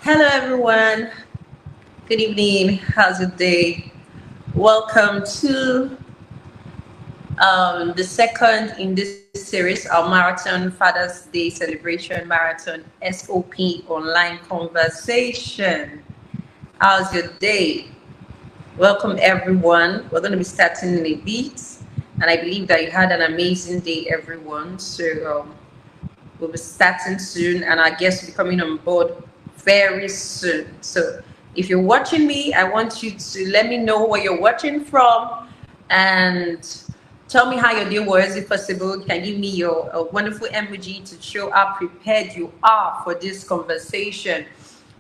Hello, everyone. Good evening. How's your day? Welcome to the second in this series, our Marathon Father's Day Celebration Marathon SOP online conversation. How's your day? Welcome, everyone. We're going to be starting in a bit, and I believe that you had an amazing day, everyone. So, we'll be starting soon, and our guests will be coming on board very soon. So, if you're watching me, I want you to let me know where you're watching from and tell me how your day was. If possible, you can give me your wonderful emoji to show how prepared you are for this conversation.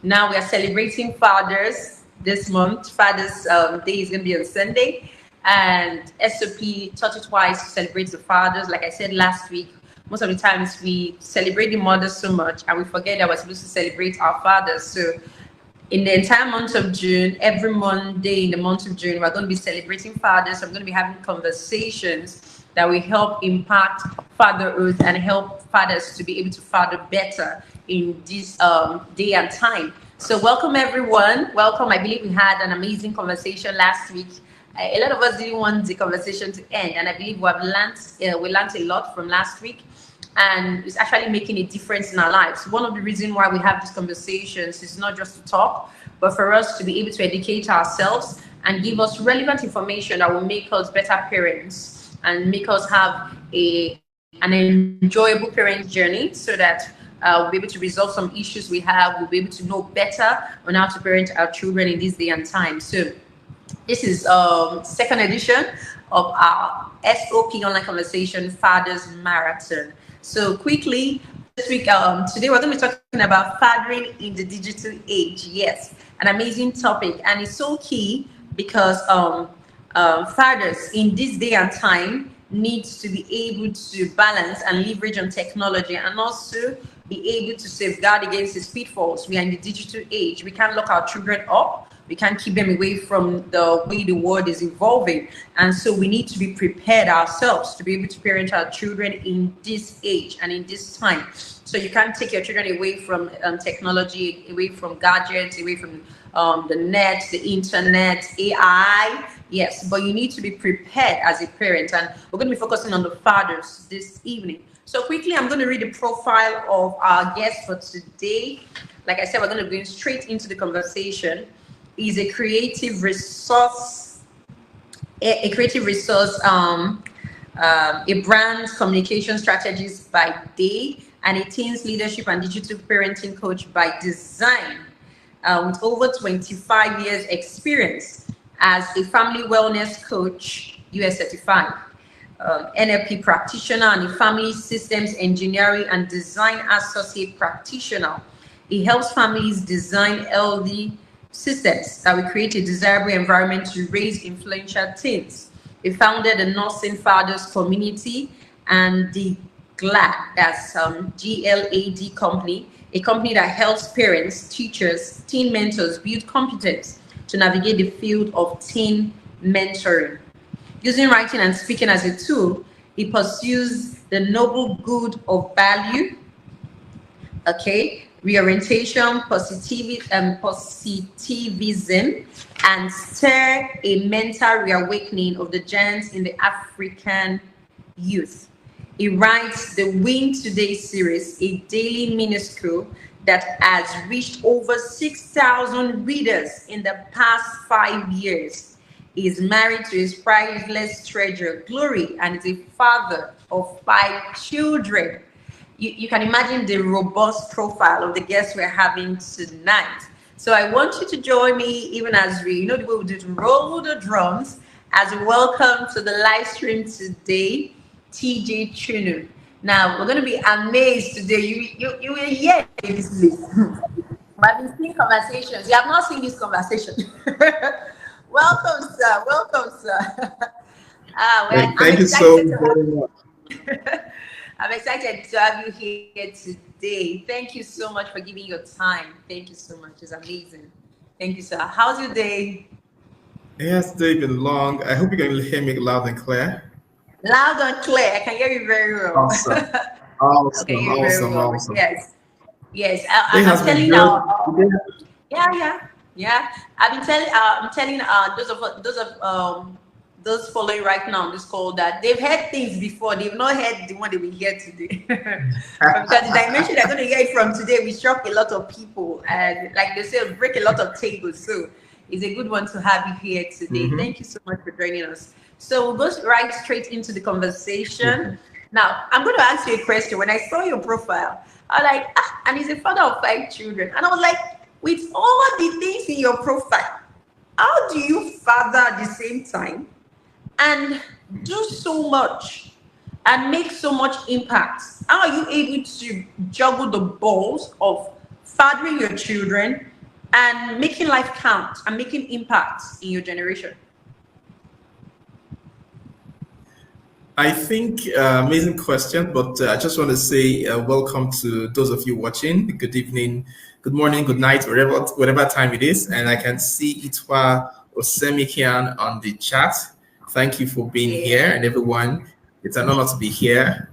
Now, we are celebrating fathers this month. Father's Day is going to be on Sunday. And SOP taught it twice to celebrate the fathers. Like I said last week, most of the times we celebrate the mothers so much and we forget that we're supposed to celebrate our fathers. So in the entire month of June, every Monday in the month of June, we're going to be celebrating fathers. I'm going to be having conversations that will help impact fatherhood and help fathers to be able to father better in this day and time. So welcome, everyone. Welcome. I believe we had an amazing conversation last week. A lot of us didn't want the conversation to end, and I believe we learned a lot from last week, and it's actually making a difference in our lives. One of the reasons why we have these conversations is not just to talk, but for us to be able to educate ourselves and give us relevant information that will make us better parents and make us have an enjoyable parent journey, so that we'll be able to resolve some issues we have. We'll be able to know better on how to parent our children in this day and time. So this is second edition of our SOP online conversation Fathers Marathon. So quickly, this week, today we're going to be talking about fathering in the digital age. Yes, an amazing topic, and it's so key because fathers in this day and time needs to be able to balance and leverage on technology, and also be able to safeguard against its pitfalls. We are in the digital age. We can't lock our children up. We can't keep them away from the way the world is evolving. And so we need to be prepared ourselves to be able to parent our children in this age and in this time. So you can't take your children away from technology, away from gadgets, away from the net, the internet, AI. Yes, but you need to be prepared as a parent. And we're going to be focusing on the fathers this evening. So quickly, I'm going to read the profile of our guest for today. Like I said, we're going to be going straight into the conversation. He's a creative resource, a brand communication strategist by day, and a teens leadership and digital parenting coach by design, with over 25 years experience as a family wellness coach, US certified, NLP practitioner, and a family systems engineering and design associate practitioner. He helps families design healthy systems that will create a desirable environment to raise influential teens. He founded the Nursing Fathers Community and the GLAD, that's GLAD company, a company that helps parents, teachers, teen mentors build competence to navigate the field of teen mentoring. Using writing and speaking as a tool, he pursues the noble good of value, reorientation, positivism, and stir a mental reawakening of the giants in the African youth. He writes the Win Today series, a daily minuscule that has reached over 6,000 readers in the past 5 years. He is married to his priceless treasure, Glory, and is a father of 5 children. You can imagine the robust profile of the guests we're having tonight. So I want you to join me, even as we, the way we do to roll the drums, as we welcome to the live stream today, Teejay Chunu. Now, we're going to be amazed today. You will hear this list. I've been seeing conversations. You have not seen this conversation. Welcome, sir. Welcome, sir. Thank you so very much. I'm excited to have you here today. Thank you so much for giving your time. Thank you so much. It's amazing. Thank you, sir. How's your day? It has taken long. I hope you can hear me loud and clear. Loud and clear. I can hear you very well. Awesome. I can Awesome. hear you very Awesome. well. Awesome. Yes. Yes, Day I'm has been telling good. yeah, yeah, yeah. I'm telling those following right now on this call that they've heard things before. They've not heard the one they will hear today. Because the dimension they're going to hear it from today will shock a lot of people, and like they say, break a lot of tables. So it's a good one to have you here today. Mhm. Thank you so much for joining us. So we'll go right straight into the conversation. Now, I'm going to ask you a question. When I saw your profile, I was like, and he's a father of 5 children. And I was like, with all the things in your profile, how do you father at the same time and do so much and make so much impact? How are you able to juggle the balls of fathering your children and making life count and making impact in your generation? I think amazing question, but I just want to say welcome to those of you watching. Good evening, good morning, good night, whatever time it is. And I can see Itwa Osemikian on the chat. Thank you for being here, Yeah. and everyone. It's an honor to be here.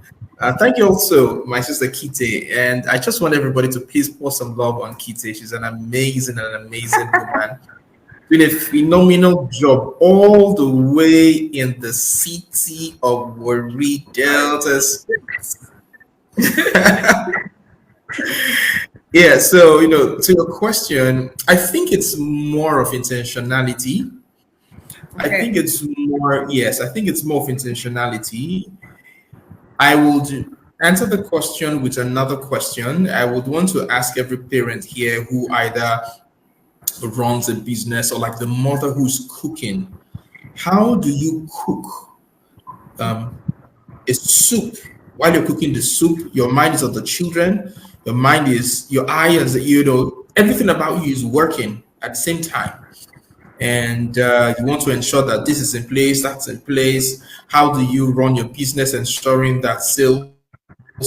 Thank you also, my sister Kite. And I just want everybody to please pour some love on Kite. She's an amazing woman doing a phenomenal job all the way in the city of Warri Delta. Yeah, so to your question, I think it's more of intentionality. I think Okay. it's more, yes, I think it's more of intentionality. I would answer the question with another question. I would want to ask every parent here who either runs a business or like the mother who's cooking, how do you cook um, a soup? While you're cooking the soup, your mind is on the children, your mind is your eyes, everything about you is working at the same time. And you want to ensure that this is in place, that's in place. How do you run your business, ensuring that sales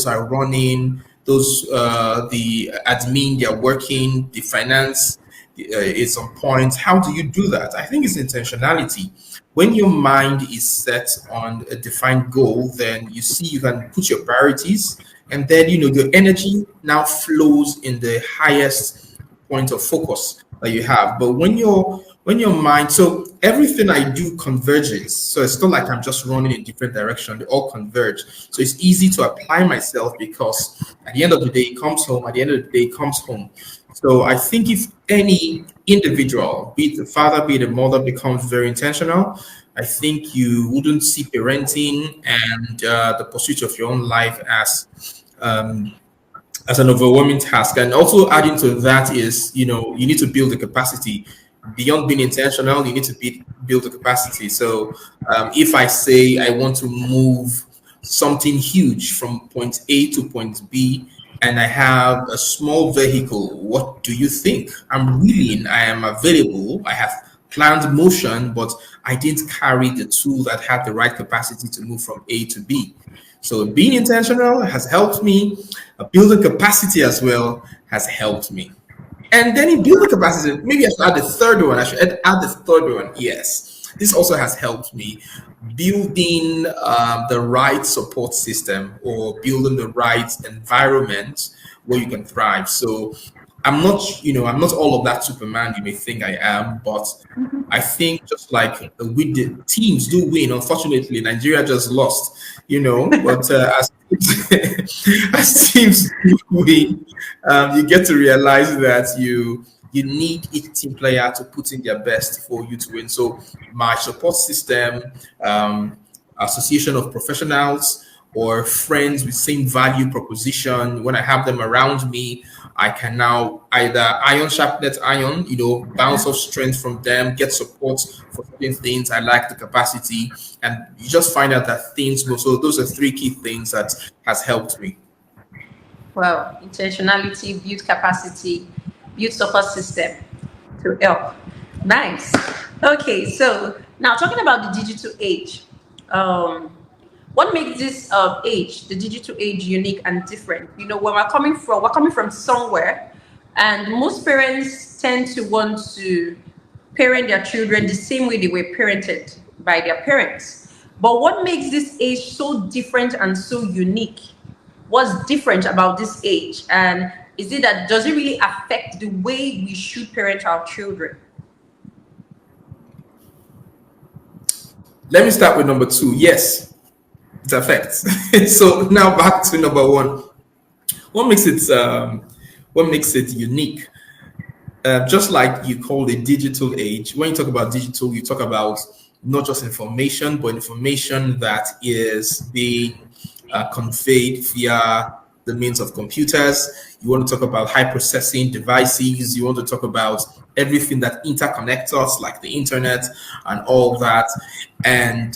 are running, the admin, they're working, the finance is on point. How do you do that? I think it's intentionality. When your mind is set on a defined goal, then you see you can put your priorities, and then your energy now flows in the highest point of focus that you have. But when your mind, so everything I do converges. So it's not like I'm just running in different direction. They all converge. So it's easy to apply myself because at the end of the day, it comes home. At the end of the day, it comes home. So I think if any individual, be it the father, be it the mother, becomes very intentional, I think you wouldn't see parenting and the pursuit of your own life um, as an overwhelming task. And also adding to that is, you need to build the capacity. Beyond being intentional, you need to build the capacity. So if I say I want to move something huge from point A to point B, and I have a small vehicle, what do you think? I'm willing, I am available, I have planned motion, but I didn't carry the tool that had the right capacity to move from A to B. So being intentional has helped me. Building capacity as well has helped me. And then in building capacity, maybe I should add the third one. I should add the third one. Yes, this also has helped me building the right support system or building the right environment where you can thrive. So I'm not all of that Superman you may think I am, but I think just like we did, teams do win. Unfortunately, Nigeria just lost, but as teams do win, you get to realize that you need each team player to put in their best for you to win. So my support system, association of professionals or friends with same value proposition, when I have them around me, I can now either iron sharpness iron, bounce off strength from them, get support for certain things. I like the capacity, and you just find out that things go. So those are three key things that has helped me. Well, intentionality, build capacity, build support system to help. Nice. Okay, so now talking about the digital age, um, what makes this age, the digital age, unique and different? Where we're coming from somewhere, and most parents tend to want to parent their children the same way they were parented by their parents. But what makes this age so different and so unique? What's different about this age? And is it that does it really affect the way we should parent our children? Let me start with number two. Yes, it affects. So now back to number one. What makes it what makes it unique? Just like you call the digital age, when you talk about digital, you talk about not just information, but information that is being conveyed via the means of computers. You want to talk about high processing devices. You want to talk about everything that interconnects us, like the internet and all that. And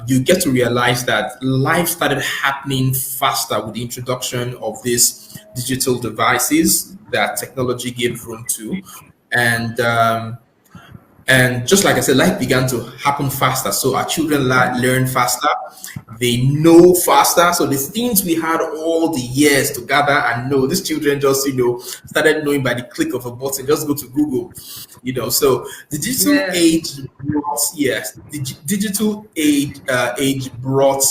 you get to realize that life started happening faster with the introduction of these digital devices that technology gave room to. And and just like I said, life began to happen faster. So our children learn faster, they know faster. So the things we had all the years to gather and know, these children just, started knowing by the click of a button. Just go to Google, So the digital Yes. age brought, yes, the digital age brought,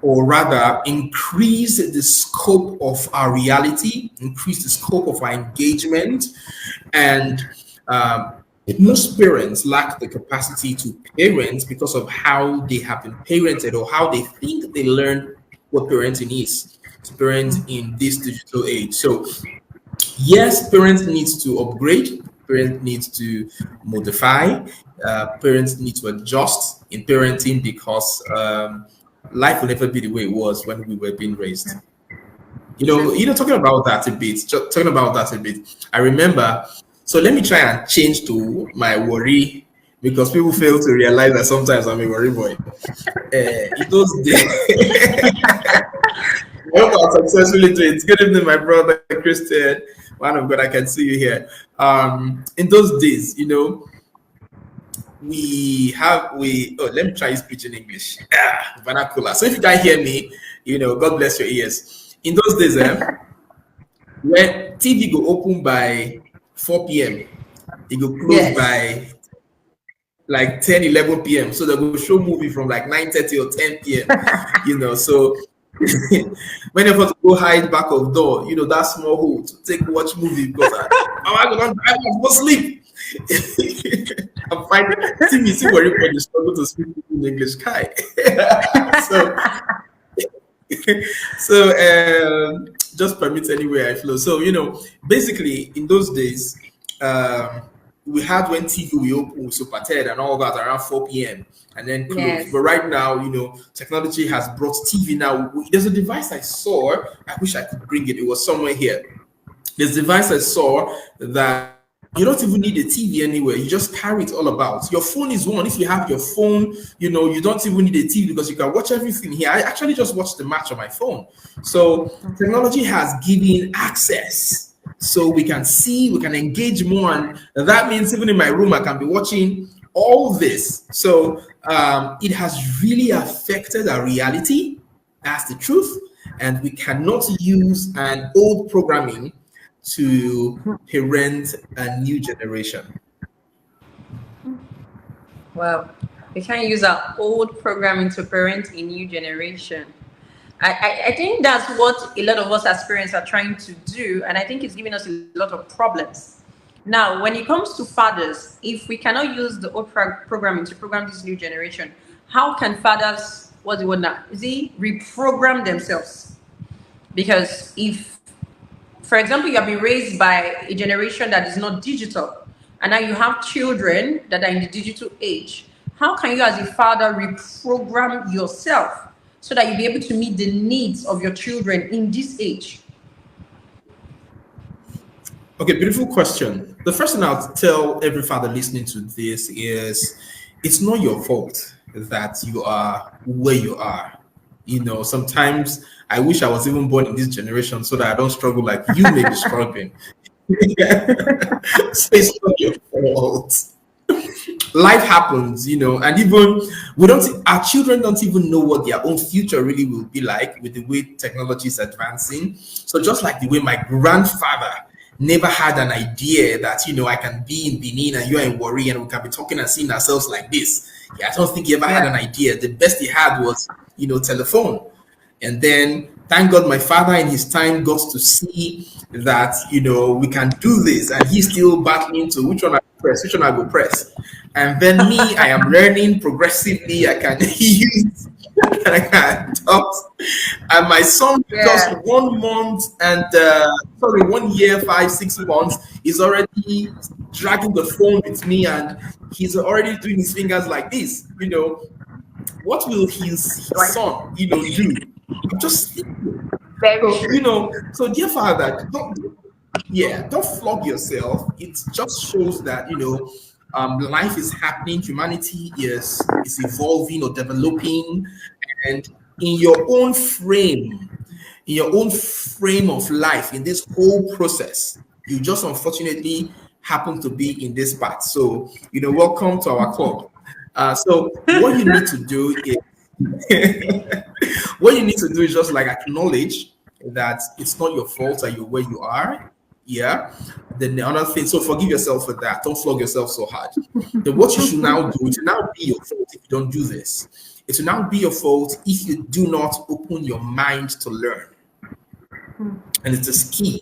or rather, increase the scope of our reality, increase the scope of our engagement, and um, most parents lack the capacity to parent because of how they have been parented or how they think they learned what parenting is to parent in this digital age. So yes, parents needs to upgrade, parents needs to modify, parents need to adjust in parenting because life will never be the way it was when we were being raised. True. Talking about that a bit, talking about that a bit. I remember. So let me try and change to my worry because people fail to realize that sometimes I'm a worry boy. In those days, I hope I successfully do it. Good evening, my brother Christian. Man of God, I can see you here. In those days, let me try speaking English. Vernacular. So if you can't hear me, God bless your ears. In those days, when TV go open by 4 p.m., it go close Yes. by like 10, 11 p.m. So they go show movie from like 9:30 or 10 p.m. So when you have to go hide back of door, that small hole to take watch movie because I go sleep. I'm fine. See where you struggle to speak in English, Kai. so just permit anywhere I flow. So basically in those days, we had when TV we open Super Ted and all that around 4 p.m. and then close. But Yes. right now, technology has brought TV now. There's a device I saw. I wish I could bring it. It was somewhere here. This device I saw that you don't even need a TV anywhere. You just carry it all about. Your phone is one. If you have your phone, you don't even need a TV because you can watch everything here. I actually just watched the match on my phone. So technology has given access. So we can see, we can engage more. And that means even in my room, I can be watching all this. So it has really affected our reality. That's the truth. And we cannot use an old programming to parent a new generation. Well, we can't use our old programming to parent a new generation. I think that's what a lot of us as parents are trying to do, and I think it's giving us a lot of problems. Now, when it comes to fathers, if we cannot use the old programming to program this new generation, how can fathers, what's the word now? Is it reprogram themselves? Because if, for example, you have been raised by a generation that is not digital, and now you have children that are in the digital age, how can you, as a father, reprogram yourself so that you'll be able to meet the needs of your children in this age? Okay, beautiful question. The first thing I'll tell every father listening to this is it's not your fault that you are where you are. Sometimes I wish I was even born in this generation so that I don't struggle like you may be struggling. So it's not your fault. Life happens, and even our children don't even know what their own future really will be like with the way technology is advancing. So just like the way my grandfather never had an idea that I can be in Benin and you're in Warri and we can be talking and seeing ourselves like this. Yeah, I don't think he ever had an idea. The best he had was telephone. And then Thank God my father in his time got to see that, we can do this. And he's still battling to which one I press, which one I go press. And then me, I am learning progressively. I can use and I can talk. And my son, just Yeah. 1 month and, sorry, 1 year, 5, 6 months, is already dragging the phone with me and he's already doing his fingers like this. What will his Right. son, do? I'm just thinking. Very So, true. so dear father, don't flog yourself. It just shows that, life is happening, humanity is evolving or developing, and in your own frame, of life, in this whole process, you just unfortunately happen to be in this part. So, welcome to our club. So what you need to do is what you need to do is just like acknowledge that it's not your fault that you're where you are. Yeah. Then the other thing, so forgive yourself for that. Don't flog yourself so hard. Then what you should now do, it will now be your fault if you don't do this. It will now be your fault if you do not open your mind to learn. And it's a key.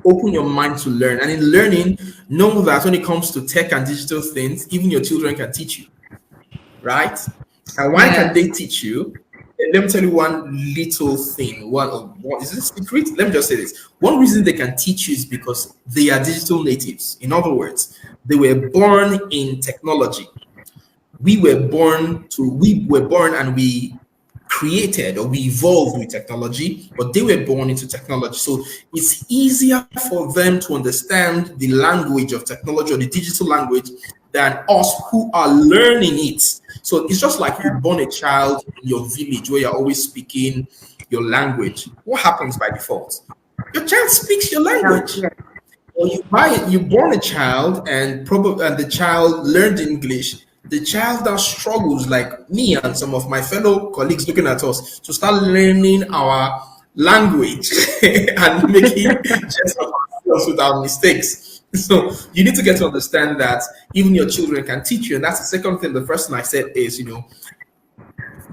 Open your mind to learn. And in learning, know that when it comes to tech and digital things, even your children can teach you, right? And why can Yes. they teach you? Let me tell you one little thing. What is this secret? Let me just say this. One reason they can teach you is because they are digital natives. In other words, they were born in technology. We were born and we created or we evolved with technology, but they were born into technology. So it's easier for them to understand the language of technology or the digital language than us who are learning it. So it's just like you Yeah. born a child in your village where you're always speaking your language. What happens by default? Your child speaks your No, language. yeah. Or you born a child and the child learned English. The child that struggles like me and some of my fellow colleagues looking at us to start learning our language and making jest of ourselves with our mistakes. So you need to get to understand that even your children can teach you. And that's the second thing. The first thing I said is,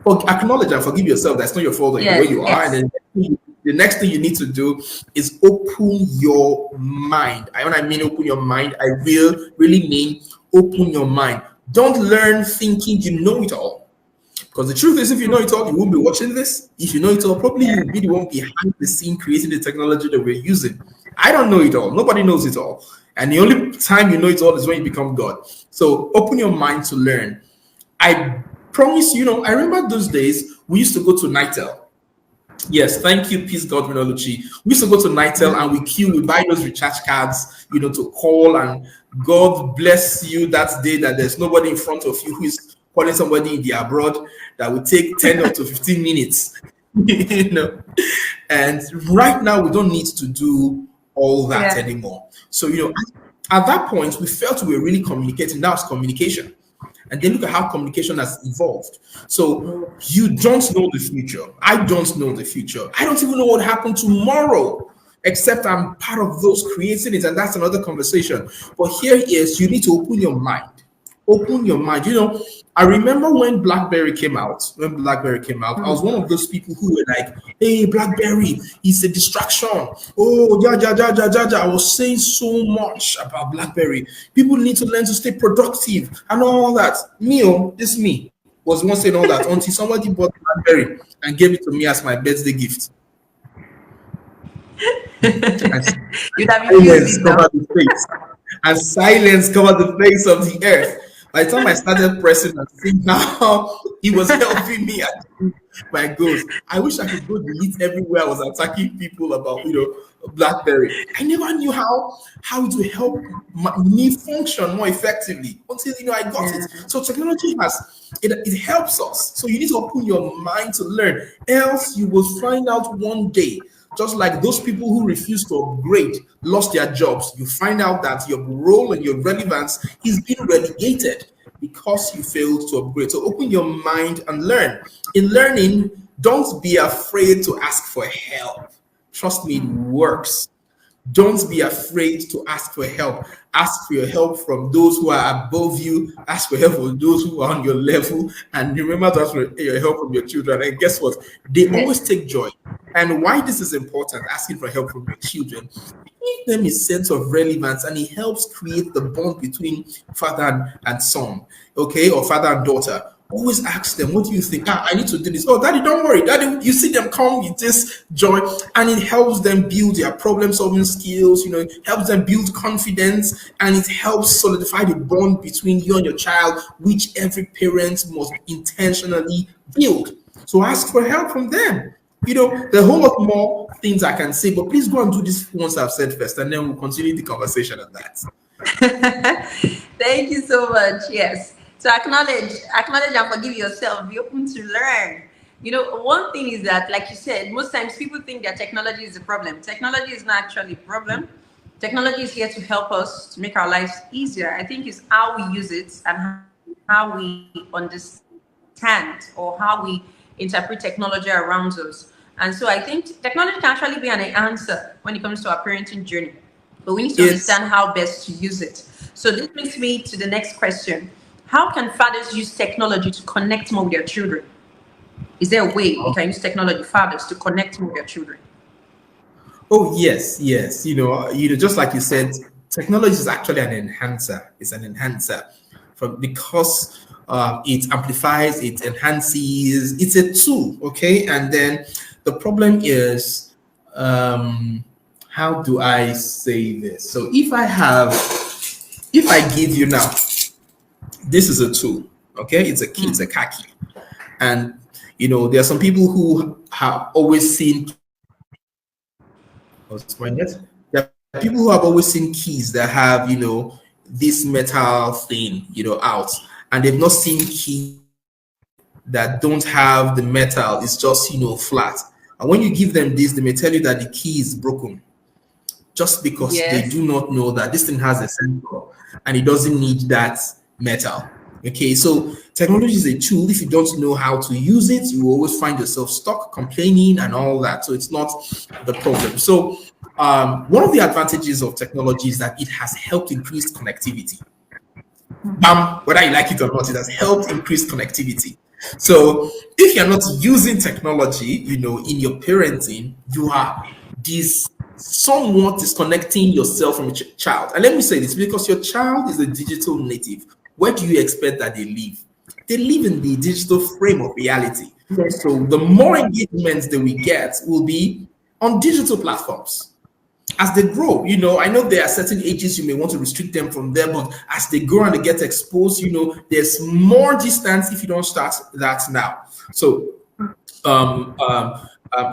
acknowledge and forgive yourself. That's not your fault that you're where Yes. you are. And Yes. then the next thing you need to do is open your mind. When I mean open your mind, I really mean open your mind. Don't learn thinking you know it all. Because the truth is, if you know it all, you won't be watching this. If you know it all, probably Yeah. you'll be the one behind the scene creating the technology that we're using. I don't know it all. Nobody knows it all. And the only time you know it all is when you become God. So open your mind to learn. I promise I remember those days we used to go to Nitel. Yes, thank you, Peace Godwin Oluchi. We used to go to Nitel and we buy those recharge cards, to call, and God bless you that day that there's nobody in front of you who is calling somebody in the abroad that would take 10 up to 15 minutes. you know. And right now we don't need to do all that Yeah. anymore. So, at that point we felt we were really communicating. That was communication. And then look at how communication has evolved. So you don't know the future. I don't know the future. I don't even know what happened tomorrow, except I'm part of those creating it. And that's another conversation. But here is you need to open your mind. Open your mind. I remember when BlackBerry came out. I was one of those people who were like, "Hey, BlackBerry is a distraction." Oh, yeah, yeah, yeah, yeah, yeah, yeah. I was saying so much about BlackBerry. People need to learn to stay productive and all that. This me was once saying all that until somebody bought BlackBerry and gave it to me as my birthday gift. And You'd have used silence it now. covered the face. And silence covered the face of the earth. By the time I started pressing and seeing how it was helping me achieve my goals, I wish I could go delete everywhere I was attacking people about, BlackBerry. I never knew how it would help me function more effectively until I got it. Yeah. So technology it helps us. So you need to open your mind to learn, else you will find out one day, just like those people who refuse to upgrade lost their jobs. You find out that your role and your relevance is being relegated because you failed to upgrade. So open your mind and learn. In learning, don't be afraid to ask for help. Trust me, it works. Don't be afraid to ask for help. Ask for your help from those who are above you. Ask for help from those who are on your level. And remember to ask for your help from your children. And guess what? They always Yes. take joy. And why this is important, asking for help from your children, give them a sense of relevance, and it helps create the bond between father and son, okay, or father and daughter. Always ask them, what do you think? I need to do this. Oh, daddy, don't worry. Daddy, you see them come with this joy, and it helps them build their problem solving skills, it helps them build confidence, and it helps solidify the bond between you and your child, which every parent must intentionally build. So ask for help from them. There are a whole lot more things I can say, but please go and do this once I've said first, and then we'll continue the conversation on that. Thank you so much. Yes. So acknowledge and forgive yourself. Be open to learn. One thing is that, like you said, most times people think that technology is a problem. Technology is not actually a problem. Technology is here to help us to make our lives easier. I think it's how we use it and how we understand or how we interpret technology around us. And so I think technology can actually be an answer when it comes to our parenting journey. But we need to It's understand how best to use it. So this brings me to the next question. How can fathers use technology to connect more with their children? Is there a way we can use technology, fathers, to connect more with their children? Oh yes, yes. Just like you said, technology is actually an enhancer. It's an enhancer, because it amplifies, it enhances. It's a tool, okay. And then the problem is, how do I say this? So if I give you now, this is a tool, okay. It's a key. It's a car key, and there are some people who have always seen. What's my net? There are people who have always seen keys that have, this metal thing, out, and they've not seen keys that don't have the metal. It's just, flat. And when you give them this, they may tell you that the key is broken, just because they Yes. do not know that this thing has a sensor and it doesn't need that metal. Okay, so technology is a tool. If you don't know how to use it, you will always find yourself stuck, complaining, and all that. So it's not the problem. So one of the advantages of technology is that it has helped increase connectivity. Whether you like it or not, it has helped increase connectivity. So if you're not using technology, in your parenting, you are this somewhat disconnecting yourself from your child. And let me say this, because your child is a digital native. Where do you expect that they live? They live in the digital frame of reality. Yes. So the more engagement that we get will be on digital platforms as they grow. I know there are certain ages you may want to restrict them from there, but as they grow and they get exposed, there's more distance if you don't start that now. So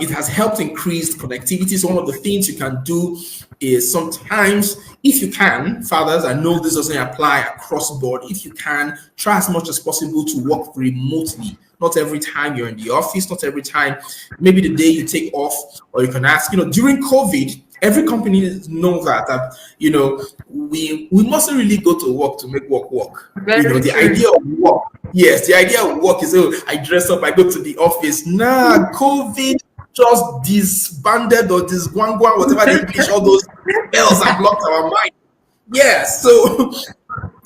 it has helped increase connectivity. So one of the things you can do is, sometimes, if you can, fathers, I know this doesn't apply across board. If you can, try as much as possible to work remotely. Not every time you're in the office, not every time, maybe the day you take off, or you can ask, during COVID, every company knows that we mustn't really go to work to make work. Very The true. idea of work, yes, the idea of work is, I dress up, I go to the office. Nah, COVID just disbanded or disguangua, whatever the English, all those bells have blocked our mind. Yeah, so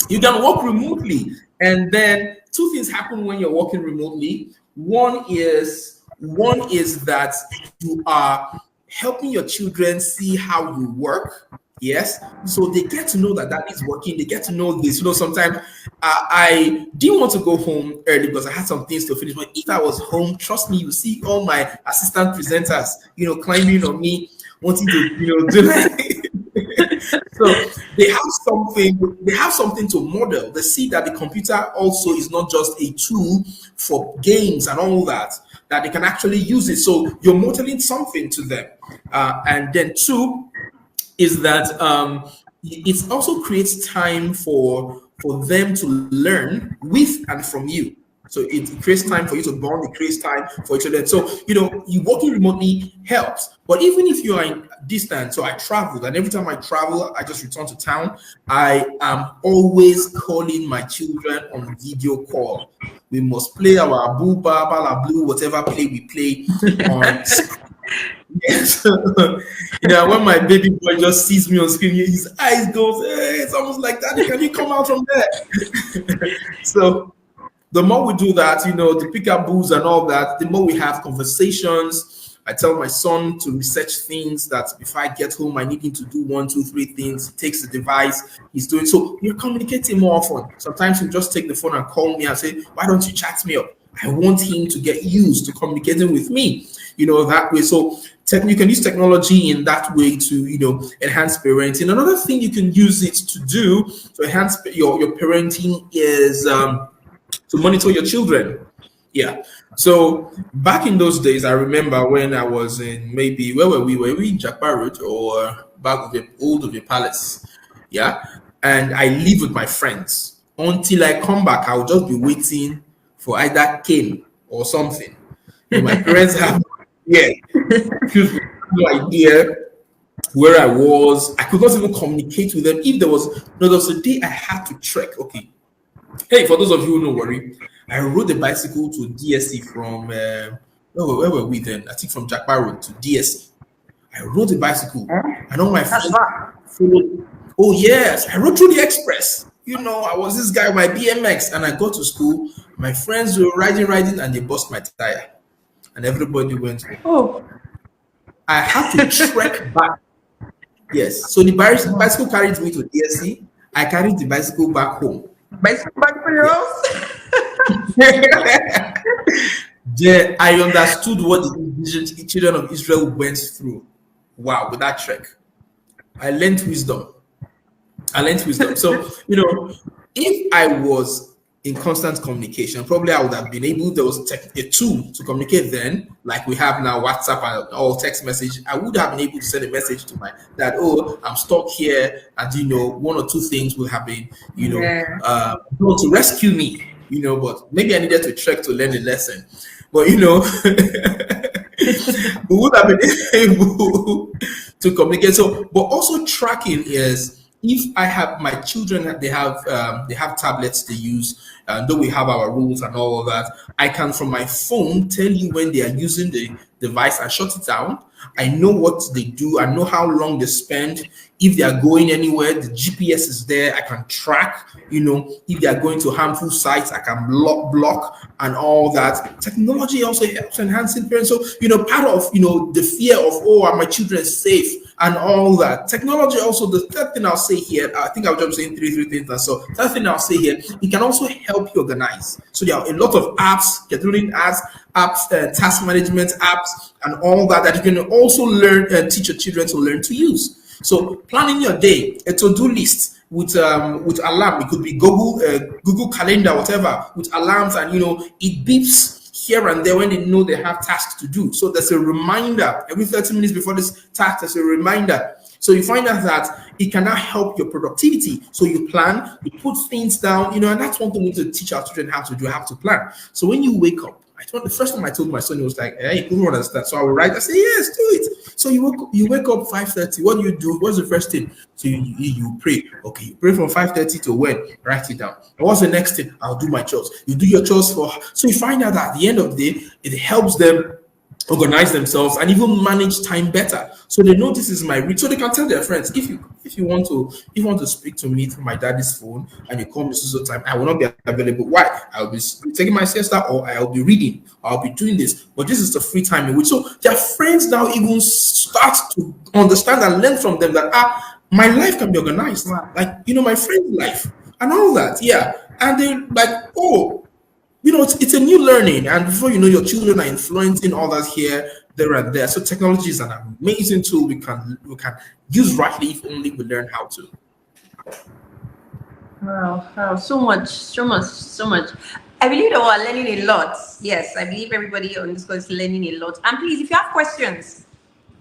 you can work remotely, and then two things happen when you're working remotely. One is that you are helping your children see how you work. Yes, so they get to know that is working. They get to know this. Sometimes I didn't want to go home early because I had some things to finish. But if I was home, trust me, you see all my assistant presenters, climbing on me, wanting to, do like. So they have something to model. They see that the computer also is not just a tool for games and all that they can actually use it. So you're modeling something to them. And then two is that it also creates time for them to learn with and from you. So it creates time for you to bond. It creates time for each other. So you working remotely helps. But even if you are in distance, so I traveled, and every time I travel, I just return to town. I am always calling my children on video call. We must play our boo ba ba la blue, whatever play we play on screen. Yes. When my baby boy just sees me on screen, his eyes goes, hey, it's almost like, Daddy, can you come out from there? So the more we do that, the pickaboos and all that, the more we have conversations. I tell my son to research things that if I get home, I need him to do one, two, three things. He takes the device, he's doing so. We're communicating more often. Sometimes he'll just take the phone and call me and say, why don't you chat me up? I want him to get used to communicating with me, that way. So you can use technology in that way to, enhance parenting. Another thing you can use it to do to enhance your parenting is to monitor your children. Yeah. So back in those days, I remember when I was in maybe where were we? Were we in Jakarta or back of the old of the palace? Yeah. And I live with my friends. Until I come back, I'll just be waiting for either cane or something. My parents have yeah, no idea where I was. I could not even communicate with them. If there was no, there was a day I had to trek. Okay, hey, for those of you who don't worry, I rode the bicycle to DSC from where were we then? I think from Jackpar Road to DSC. I rode the bicycle, and all my That's friends far. followed. Oh yes, I rode through the express. I was this guy with my BMX, and I got to school. My friends were riding, and they bust my tire, and everybody went home. Oh, I had to trek back. Yes, so the bicycle carried me to DSC. I carried the bicycle back home. bicycle back for your Yeah. house. Yeah, I understood what the children of Israel went through. Wow, with that trek, I learned wisdom. I learned wisdom. So, if I was in constant communication, probably I would have been able, there was a tool to communicate then, like we have now, WhatsApp and all text message. I would have been able to send a message to my dad, oh, I'm stuck here. And, one or two things will have been, Yeah. to rescue me, but maybe I needed to trek to learn a lesson. But, we would have been able to communicate. So, but also tracking is if I have my children, they have tablets they use, and though we have our rules and all of that, I can from my phone tell you when they are using the device and shut it down. I know what they do. I know how long they spend. If they are going anywhere, the GPS is there. I can track. If they are going to harmful sites, I can block and all that. Technology also helps enhancing parents. So part of the fear of, oh, are my children safe and all that. Technology also, the third thing I'll say here, I think I'll just say three things. And so third thing I'll say here, it can also help you organize. So there are a lot of apps, scheduling apps, task management apps, and all that you can also learn and teach your children to learn to use. So planning your day, a to-do list with alarm. It could be Google Calendar, whatever, with alarms, and it beeps here and there when they know they have tasks to do. So there's a reminder every 30 minutes before this task. There's a reminder. So you find out that it can now help your productivity. So you plan, you put things down, and that's one thing we need to teach our children how to do, how to plan. So when you wake up, the first time I told my son, he was like, hey, you couldn't understand. So I would write, I say, yes, do it. So you wake up 5:30. What do you do? What's the first thing? So you pray. Okay, you pray from 5:30 to when? Write it down. And what's the next thing? I'll do my chores. You do your chores so you find out that at the end of the day, it helps them organize themselves and even manage time better. So they know this is my reach. So they can tell their friends, if you want to speak to me through my daddy's phone and you call me so time, I will not be available. Why? I'll be taking my siesta, or I'll be reading, or I'll be doing this. But this is the free time in which, so their friends now even start to understand and learn from them that my life can be organized. Like my friend's life and all that. Yeah. And they're like, oh, it's a new learning, and before you know, your children are influencing others here, there, and there. So technology is an amazing tool we can use rightly if only we learn how to. Wow, so much, so much, so much. I believe that we're learning a lot. Yes, I believe everybody on this course is learning a lot. And please, if you have questions,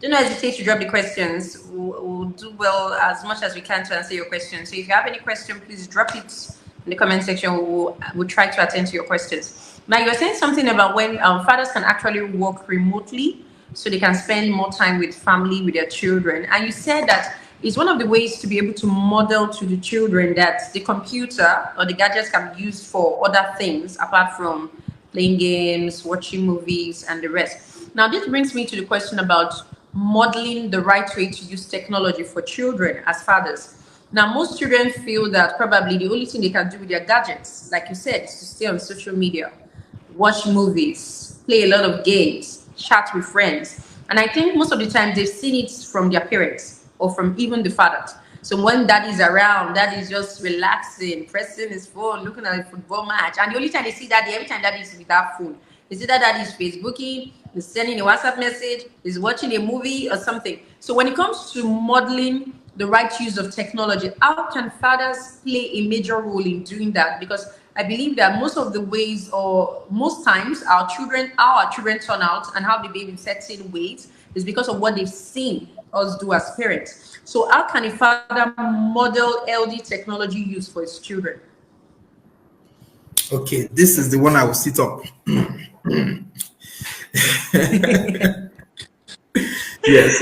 don't hesitate to drop the questions. We'll do well as much as we can to answer your questions. So if you have any question, please drop it in the comment section. We'll try to attend to your questions. Now, you're saying something about when fathers can actually work remotely so they can spend more time with family, with their children. And you said that it's one of the ways to be able to model to the children that the computer or the gadgets can be used for other things apart from playing games, watching movies, and the rest. Now, this brings me to the question about modeling the right way to use technology for children as fathers. Now, most children feel that probably the only thing they can do with their gadgets, like you said, is to stay on social media, watch movies, play a lot of games, chat with friends. And I think most of the time they've seen it from their parents or from even the fathers. So when daddy's around, daddy's just relaxing, pressing his phone, looking at a football match. And the only time they see daddy, every time daddy is with that phone, is either daddy's Facebooking, is sending a WhatsApp message, is watching a movie or something. So when it comes to modeling the right use of technology, how can fathers play a major role in doing that? Because I believe that most of the ways, or most times, how our children turn out and how they behave in certain ways is because of what they've seen us do as parents. So how can a father model healthy technology use for his children? Okay, this is the one I will sit up. Yes,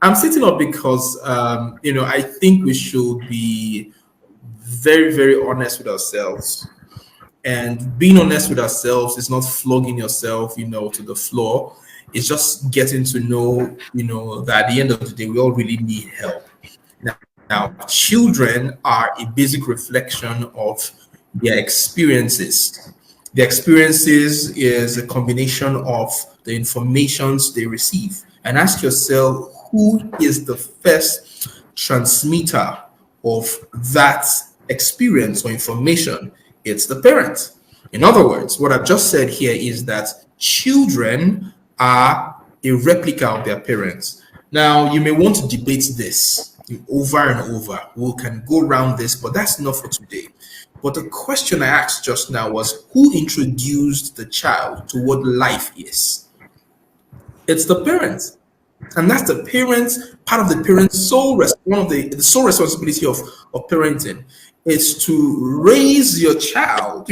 I'm sitting up because I think we should be very, very honest with ourselves. And being honest with ourselves is not flogging yourself, to the floor. It's just getting to know, that at the end of the day, we all really need help. Now, children are a basic reflection of their experiences. The experiences is a combination of the informations they receive. And ask yourself, who is the first transmitter of that experience or information? It's the parent. In other words, what I've just said here is that children are a replica of their parents. Now, you may want to debate this over and over. We can go around this, but that's not for today. But the question I asked just now was, who introduced the child to what life is? It's the parents. And that's the parents, part of the parents' one of the sole responsibility of parenting is to raise your child.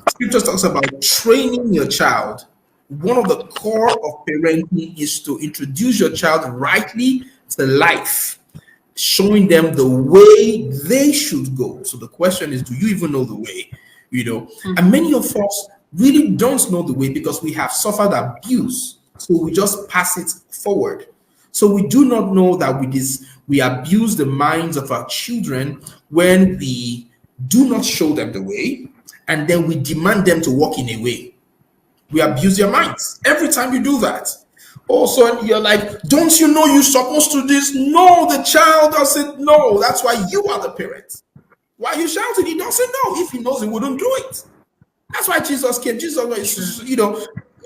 Scripture talks about training your child. One of the core of parenting is to introduce your child rightly to life, showing them the way they should go. So the question is, do you even know the way? And many of us really don't know the way because we have suffered abuse. So we just pass it forward. So we do not know that we abuse the minds of our children when we do not show them the way, and then we demand them to walk in a way. We abuse their minds every time you do that. Also, you're like, don't you know you're supposed to do this? No, the child doesn't know. That's why you are the parent. Why are you shouting? He doesn't know. If he knows, he wouldn't do it. That's why Jesus came. Jesus,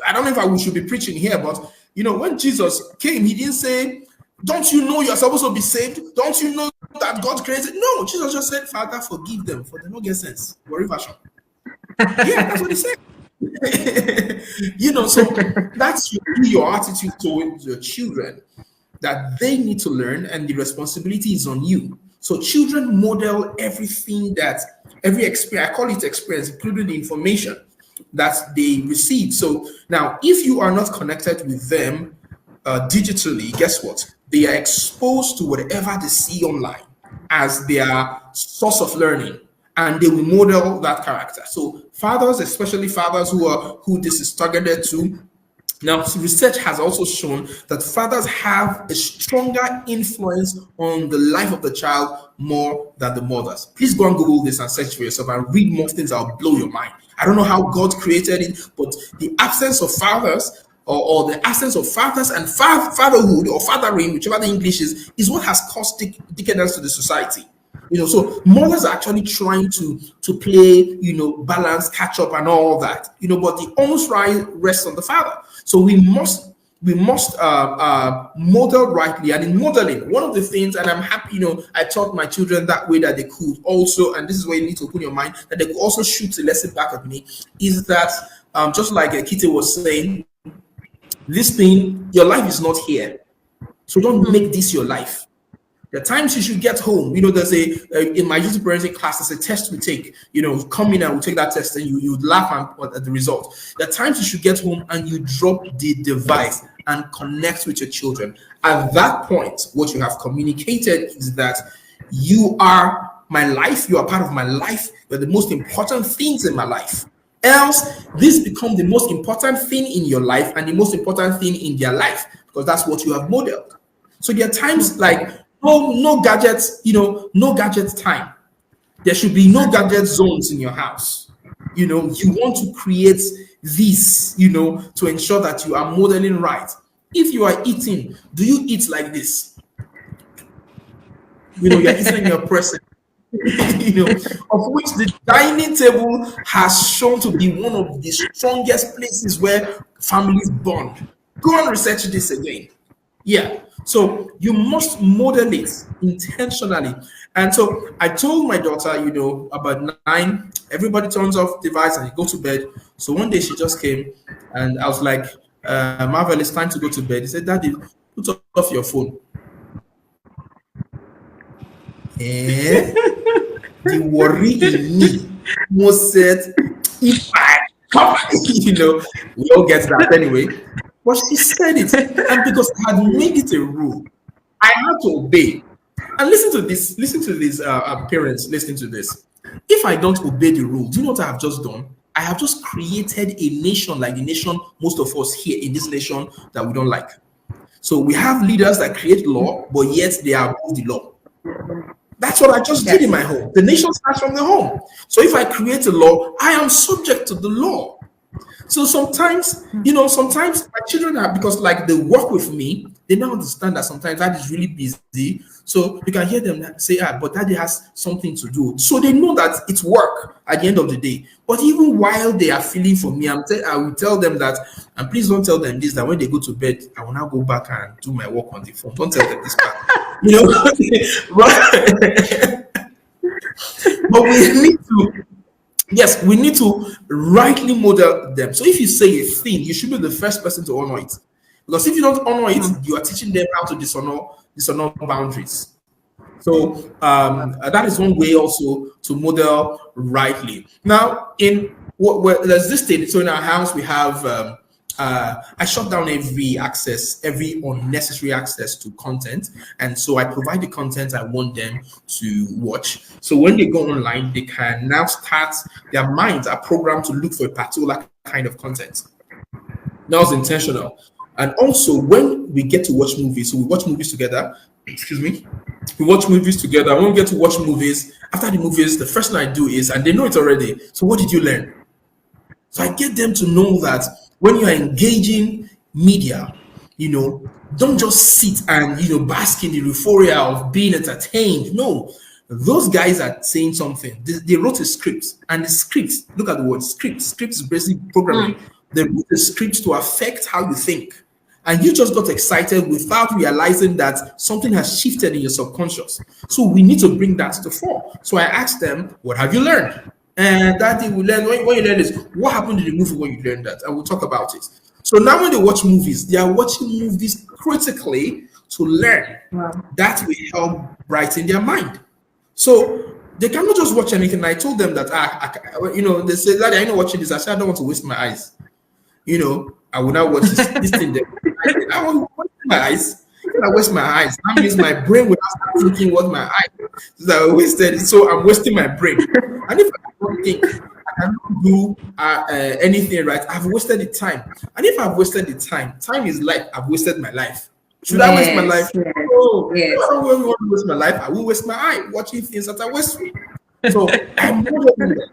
I don't know if we should be preaching here, but when Jesus came, he didn't say, don't you know you're supposed to be saved? Don't you know that God created? No, Jesus just said, Father, forgive them, for they don't get sense. Worry version. Yeah, that's what he said. So that's your attitude towards your children, that they need to learn, and the responsibility is on you. So children model everything every experience, I call it experience, including the information that they receive. So now, if you are not connected with them digitally, guess what? They are exposed to whatever they see online as their source of learning, and they will model that character. So fathers, especially fathers who this is targeted to. Now, research has also shown that fathers have a stronger influence on the life of the child more than the mothers. Please go and Google this and search for yourself and read more things that will blow your mind. I don't know how God created it, but the absence of fathers or the absence of fathers and fatherhood or fathering, whichever the English is what has caused decadence to the society. So mothers are actually trying to play, balance, catch up, and all that. But the onus rests on the father. So we must model rightly. And in modeling, one of the things, and I'm happy, I taught my children that way, that they could also, and this is where you need to open your mind, that they could also shoot a lesson back at me, is that just like Kite was saying, this thing, your life is not here. So don't make this your life. The times you should get home, there's in my YouTube parenting class, there's a test we take, come in and we'll take that test, and you would laugh at the result. The times you should get home and you drop the device and connect with your children. At that point, what you have communicated is that you are my life, you are part of my life, you're the most important things in my life. Else, this become the most important thing in your life and the most important thing in their life because that's what you have modeled. So there are times like no gadgets, no gadget time. There should be no gadget zones in your house. You want to create this, to ensure that you are modeling right. If you are eating, do you eat like this? You're eating in your present. Of which the dining table has shown to be one of the strongest places where families bond. Go and research this again. Yeah. So you must model it intentionally. And so I told my daughter, about 9, everybody turns off device and you go to bed. So one day she just came and I was like, Marvel, it's time to go to bed. He said, Daddy, put off your phone. Eh? The worry in me almost said, if I come, we all get that anyway. But she said it, and because I had made it a rule, I had to obey. And listen to this, parents, listen to this. If I don't obey the rule, do you know what I have just done? I have just created a nation like the nation most of us here in this nation that we don't like. So we have leaders that create law, but yet they are above the law. That's what I just did in my home. The nation starts from the home. So if I create a law, I am subject to the law. So sometimes, sometimes my children are, because like they work with me, they don't understand that sometimes that is really busy. So you can hear them say, but daddy has something to do. So they know that it's work at the end of the day. But even while they are feeling for me, I will tell them that, and please don't tell them this, that when they go to bed, I will now go back and do my work on the phone. Don't tell them this part. But we need to, yes, we need to rightly model them. So if you say a thing, you should be the first person to honor it. Because if you don't honor it, you are teaching them how to dishonor boundaries. So that is one way also to model rightly. Now, there's this thing. So in our house, we have I shut down every unnecessary access to content, and so I provide the content I want them to watch. So when they go online, they can now start. Their minds are programmed to look for a particular kind of content. That was intentional. And also, when we get to watch movies, so we watch movies together. Excuse me. We watch movies together. When we get to watch movies, after the movies, the first thing I do is, and they know it already. So what did you learn? So I get them to know that when you are engaging media, don't just sit and bask in the euphoria of being entertained. No, those guys are saying something. They wrote a script, and the script, look at the word script. Script is basically programming. They wrote a script to affect how you think. And you just got excited without realizing that something has shifted in your subconscious. So we need to bring that to the fore. So I asked them, what have you learned? And that thing we learn, when you learn this, what happened in the movie when you learned that? And we'll talk about it. So now when they watch movies, they are watching movies critically to learn. Wow. That will help brighten their mind. So they cannot just watch anything. I told them that, they say, Daddy, I know watching this. I said, I don't want to waste my eyes. I will not watch this thing there. I want to waste my eyes. If I waste my eyes, that means my brain will not start thinking what my eyes that I wasted. So I'm wasting my brain. And if I don't think, I cannot do anything right, I've wasted the time. And if I've wasted the time is life. I've wasted my life. Should I waste my life? Yes. Oh, yes. I don't want to waste my life. I will waste my eye watching things that are wasteful. So I'm not doing that.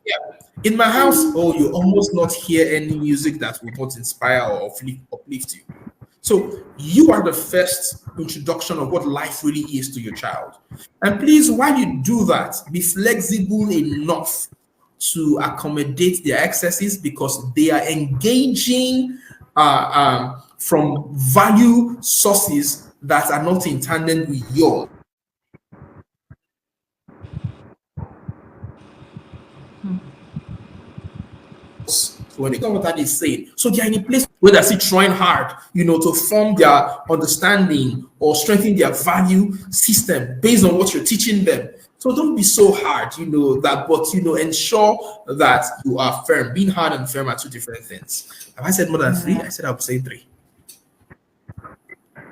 Yeah. In my house, you almost not hear any music that will not inspire or uplift you. So you are the first introduction of what life really is to your child. And please, while you do that, be flexible enough to accommodate their excesses because they are engaging from value sources that are not in tandem with yours. So when they come what that is saying, so they're in a place where they're still trying hard, to form their understanding or strengthen their value system based on what you're teaching them. So don't be so hard, but ensure that you are firm. Being hard and firm are two different things. Have I said more than 3? I said I would say 3.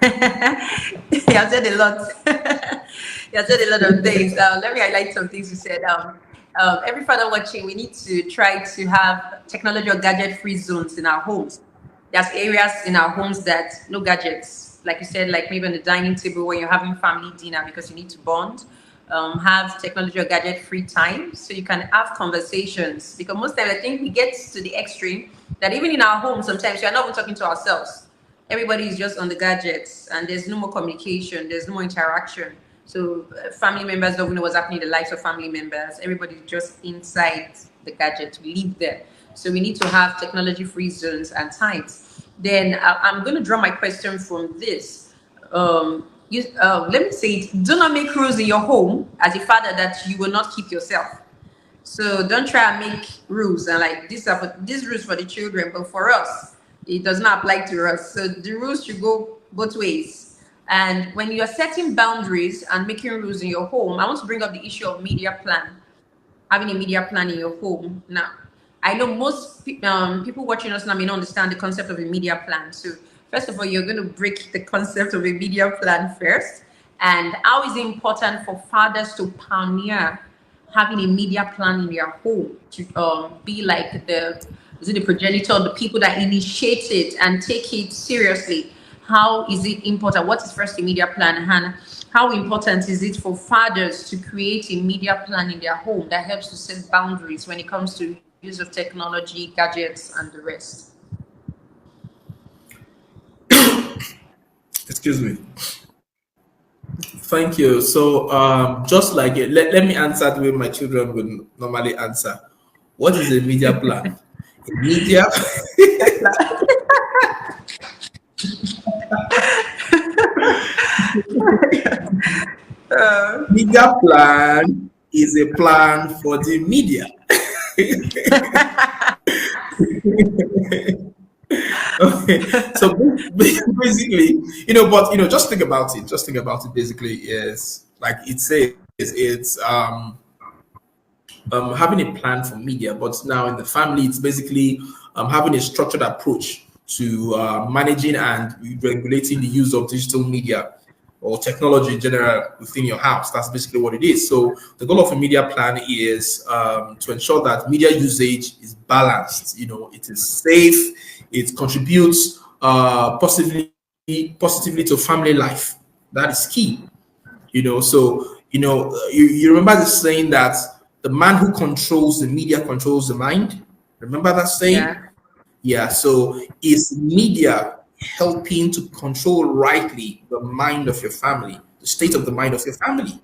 You have said a lot. You have said a lot of things. Let me highlight some things you said. every father watching, we need to try to have technology or gadget free zones in our homes. There's areas in our homes that no gadgets, like you said, like maybe on the dining table when you're having family dinner because you need to bond. Have technology or gadget free time so you can have conversations. Because most times I think we get to the extreme that even in our homes, sometimes we are not even talking to ourselves. Everybody is just on the gadgets and there's no more communication, there's no more interaction. So family members don't even know what's happening in the lives of family members. Everybody's just inside the gadget. We live there. So we need to have technology free zones and times. Then I'm going to draw my question from this. Let me say it. Do not make rules in your home as a father that you will not keep yourself. So don't try and make rules and like these are for these rules for the children, but for us, it does not apply to us. So the rules should go both ways. And when you are setting boundaries and making rules in your home, I want to bring up the issue of media plan, having a media plan in your home. Now, I know most people watching us now may not understand the concept of a media plan. So, first of all, you're going to break the concept of a media plan first. And how is it important for fathers to pioneer having a media plan in their home to be like the progenitor, the people that initiate it and take it seriously? How is it important? What is first a media plan, and how important is it for fathers to create a media plan in their home that helps to set boundaries when it comes to use of technology, gadgets, and the rest? Excuse me. Thank you. So, just like it, let me answer the way my children would normally answer. What is a media plan? A media media plan is a plan for the media. Okay, so basically, but just think about it. Just think about it. Basically, is like it says, it's having a plan for media, but now in the family, it's basically having a structured approach to managing and regulating the use of digital media or technology in general within your house. That's basically what it is. So the goal of a media plan is to ensure that media usage is balanced. It is safe. It contributes positively to family life. That is key. So you remember the saying that the man who controls the media controls the mind. Remember that saying? Yeah. Yeah. So is media helping to control rightly the mind of your family, the state of the mind of your family?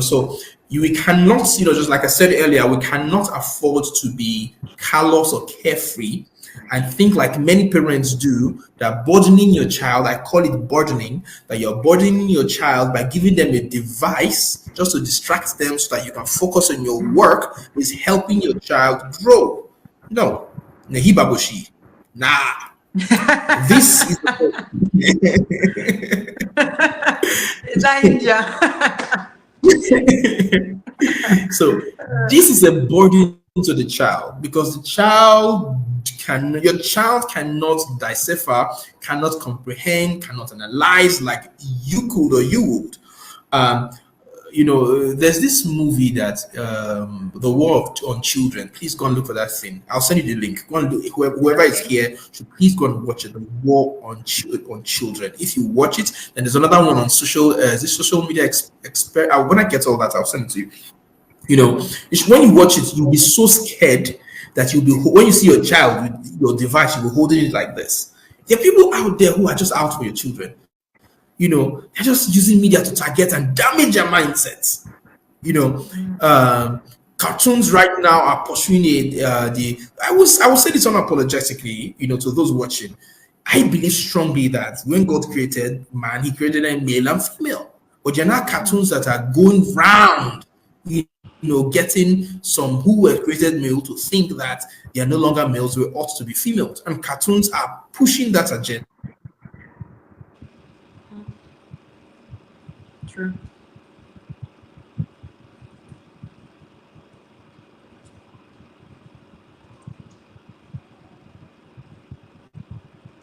So we cannot, just like I said earlier, we cannot afford to be callous or carefree and think like many parents do, that burdening your child, I call it burdening, that you're burdening your child by giving them a device just to distract them so that you can focus on your work, is helping your child grow. No. Nehibabushi. Nah. This is Danger. so this is a burden to the child, because your child cannot decipher, cannot comprehend, cannot analyze like you could or you would. Um, there's this movie that the War on Children. Please go and look for that thing. I'll send you the link. Go and look. Whoever is Okay. here should please go and watch it. The War on Children. If you watch it, then there's another one on this social media expert. When I get all that, I'll send it to you. When you watch it, you'll be so scared that when you see your child with your device, you'll be holding it like this. There are people out there who are just out for your children. They're just using media to target and damage their mindsets. You know, cartoons right now are pursuing the. I will say this unapologetically. To those watching, I believe strongly that when God created man, He created a male and female. But there are now cartoons that are going round, getting some who were created male to think that they are no longer males, we ought to be females, and cartoons are pushing that agenda. True.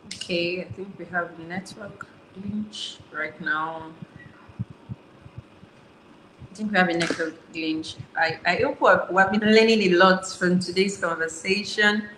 Okay, I think we have network glitch right now. I think we have a network glitch. I hope we've been learning a lot from today's conversation.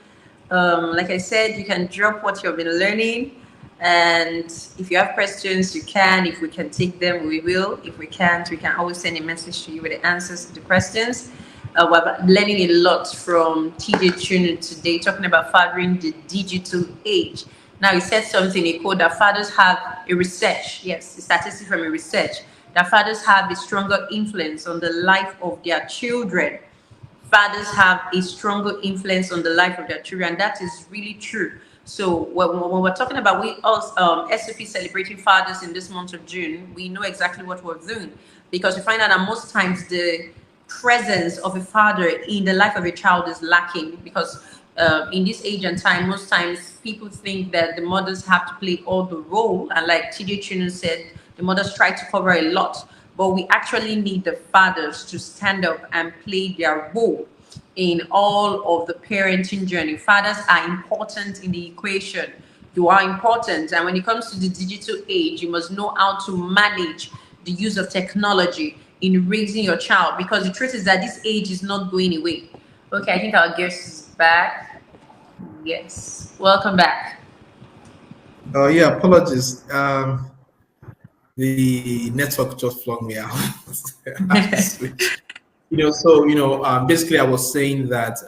Like I said, you can drop what you've been learning. And if you have questions, you can. If we can take them, we will. If we can't, we can always send a message to you with the answers to the questions. We're learning a lot from Teejay Chunu today, talking about fathering the digital age. Now, he said something, a quote, that fathers have a research, yes, a statistic from a research, that fathers have a stronger influence on the life of their children. Fathers have a stronger influence on the life of their children. And that is really true. So when we're talking about we us SOP celebrating fathers in this month of June, we know exactly what we're doing because we find out that most times the presence of a father in the life of a child is lacking because in this age and time, most times people think that the mothers have to play all the role, and like TJ Chunu said, the mothers try to cover a lot, but we actually need the fathers to stand up and play their role in all of the parenting journey. Fathers are important in the equation. You are important, and when it comes to the digital age, you must know how to manage the use of technology in raising your child because the truth is that this age is not going away. Okay, I think our guest is back. Yes, welcome back. Oh yeah, apologies. The network just plugged me out. I have to switch. Basically, I was saying that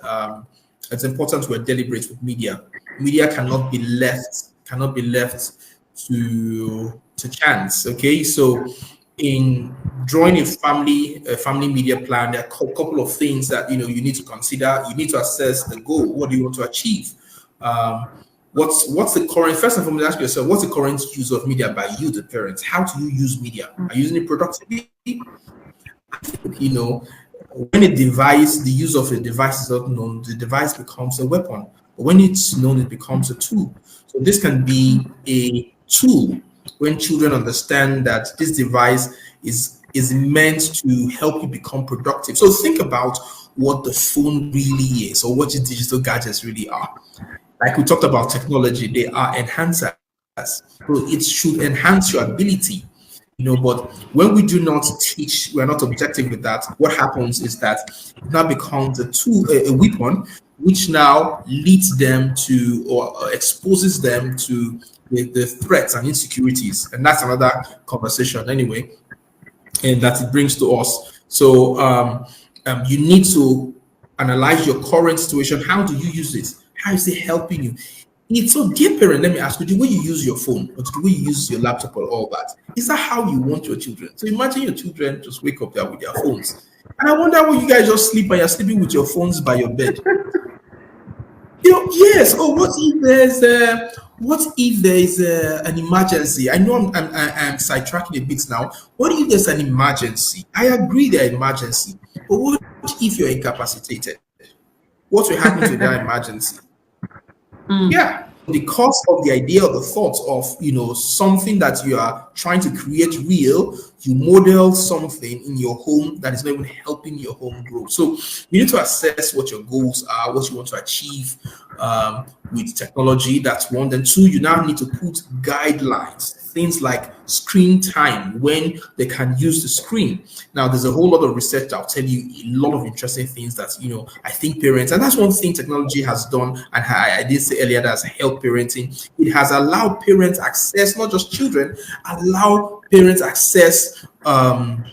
it's important we're deliberate with media. Media cannot be left to chance. Okay, so in drawing a family media plan, there are a couple of things that you need to consider. You need to assess the goal. What do you want to achieve? Um, what's the current, first and foremost, ask yourself, what's the current use of media by you, the parents? How do you use media? Are you using it productively? you know when the use of a device is not known, the device becomes a weapon. But when it's known, it becomes a tool. So this can be a tool when children understand that this device is meant to help you become productive. So think about what the phone really is, or what your digital gadgets really are. Like we talked about technology, they are enhancers. So it should enhance your ability. But when we do not teach, we're not objective with that. What happens is that it now becomes a tool, a weapon, which now leads them to or exposes them to the threats and insecurities. And that's another conversation anyway, and that it brings to us. So you need to analyze your current situation. How do you use it? How is it helping you? It's so, dear parent, let me ask you, the way you use your phone or the way you use your laptop or all that, is that how you want your children? So imagine your children just wake up there with their phones. And I wonder why you guys just sleep and you're sleeping with your phones by your bed. Yes. Oh, what if there is an emergency? I know I'm sidetracking a bit now. What if there's an emergency? I agree there are emergency, but what if you're incapacitated? What will happen to that emergency? Yeah, because of the idea or the thought of something that you are trying to create real, you model something in your home that is not even helping your home grow. So you need to assess what your goals are, what you want to achieve with technology. That's one. Then two, you now need to put guidelines, things like screen time, when they can use the screen. Now, there's a whole lot of research that'll tell you a lot of interesting things that I think parents, and that's one thing technology has done, and I did say earlier, that has helped parenting. It has allowed parents access, not just children, allow parents access parenting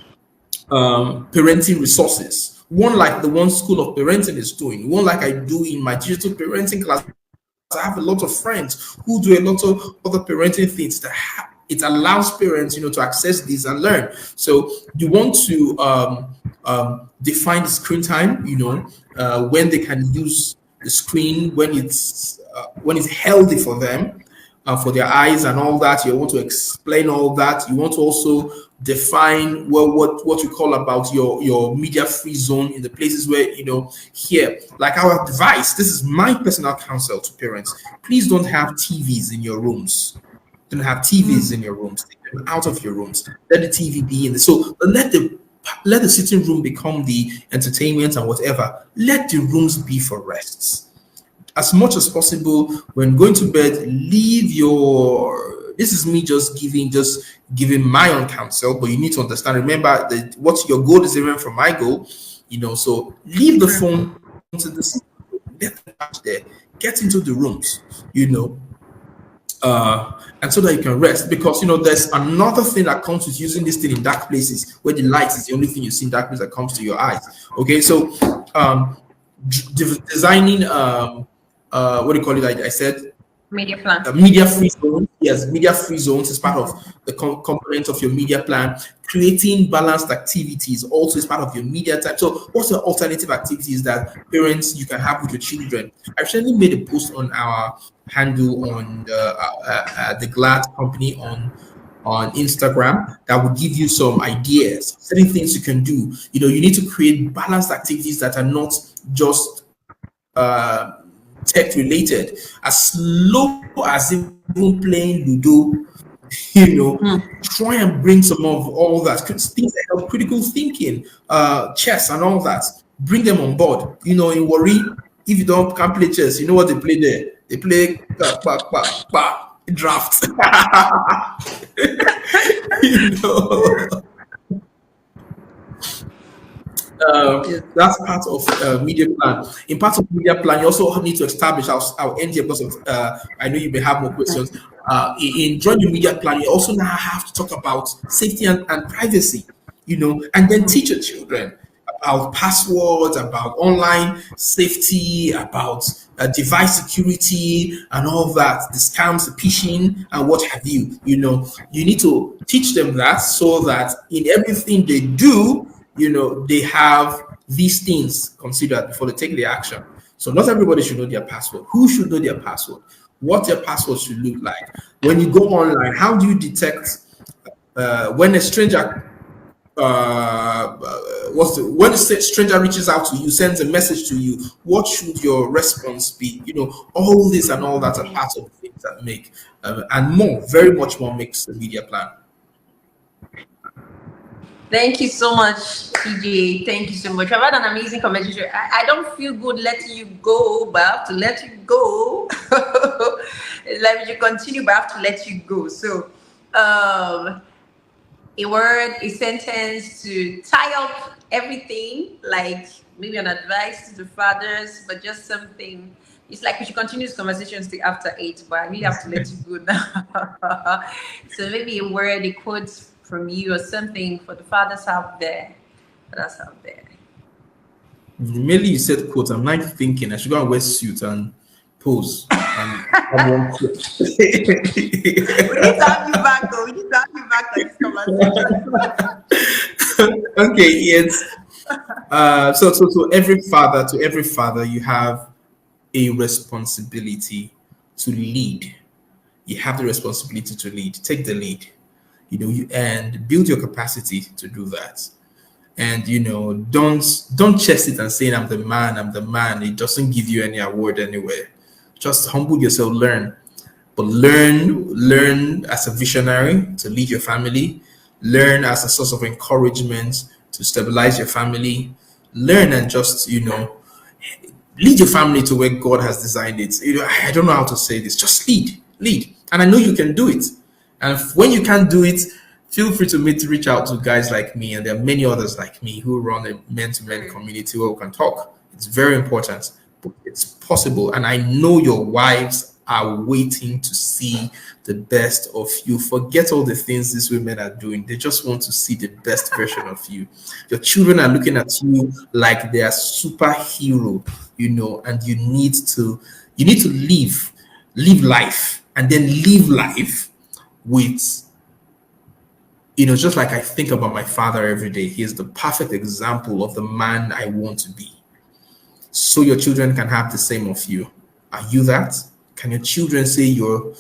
resources. One like the one School of Parenting is doing, one like I do in my digital parenting class. I have a lot of friends who do a lot of other parenting things that it allows parents, to access these and learn. So you want to define the screen time, when they can use the screen, when it's healthy for them, for their eyes and all that. You want to explain all that. You want to also define what we call about your media free zone in the places where here, like our advice. This is my personal counsel to parents: please don't have TVs in your rooms. Don't have TVs in your rooms. Take them out of your rooms. Let the TV be in the so let the sitting room become the entertainment and whatever. Let the rooms be for rests. As much as possible, when going to bed, leave your this is me just giving my own counsel, but you need to understand, remember that what your goal is different from my goal, so leave the True. phone to the let them watch there, get into the rooms, and so that you can rest. Because there's another thing that comes with using this thing in dark places where the light is the only thing you see in darkness that comes to your eyes. Okay, so um, designing what do you call it? I said Media plan. media free zones. Yes, media free zones is part of the component of your media plan. Creating balanced activities also is part of your media time. So, what's the alternative activities that parents you can have with your children? I recently made a post on our handle on the Glad company on Instagram that will give you some ideas, certain things you can do. You need to create balanced activities that are not just tech related, as low as even playing Ludo, Hmm. try and bring some of all that things that help critical thinking, chess and all that. Bring them on board. In Worry, if you don't can't play chess, you know what they play there? They play draft. you know. Yes. That's part of media plan. In part of media plan, you also need to establish. I'll end here because of, I know you may have more questions. In join your media plan, you also now have to talk about safety and privacy. And then teach your children about passwords, about online safety, about device security, and all that, the scams, the phishing, and what have you. You need to teach them that so that in everything they do, they have these things considered before they take the action. So not everybody should know their password. Who should know their password? What their password should look like? When you go online, how do you detect when a stranger when a stranger reaches out to you, sends a message to you, what should your response be? All this and all that are part of the things that make and more, very much more makes the media plan. Thank you so much, TJ. Thank you so much. I've had an amazing conversation. I don't feel good letting you go, but I have to let you go. It's like we should continue, but I have to let you go. So, a word, a sentence to tie up everything, like maybe an advice to the fathers, but just something. It's like we should continue this conversation still after 8, but I really have to let you go now. So maybe a word, a quote from you or something for the fathers out there. Fathers out there. Mainly you said quote. I'm not thinking I should go and wear suit and pose and have one quote. We need to have you back, though. We need to have you back on this conversation. Okay, it's so to every father you have a responsibility to lead. You have the responsibility to lead. Take the lead. And build your capacity to do that. And don't chest it and saying I'm the man. It doesn't give you any award anywhere. Just humble yourself, learn. But learn as a visionary to lead your family, learn as a source of encouragement to stabilize your family, learn and just lead your family to where God has designed it. I don't know how to say this. Just lead, and I know you can do it. And when you can't do it, feel free to reach out to guys like me, and there are many others like me who run a men-to-men community where we can talk. It's very important, but it's possible, and I know your wives are waiting to see the best of you. Forget all the things these women are doing. They just want to see the best version of you. Your children are looking at you like they are superhero, and you need to live life, and then live life with just like I think about my father every day. He is the perfect example of the man I want to be. So your children can have the same of you. Are you that? Can your children say you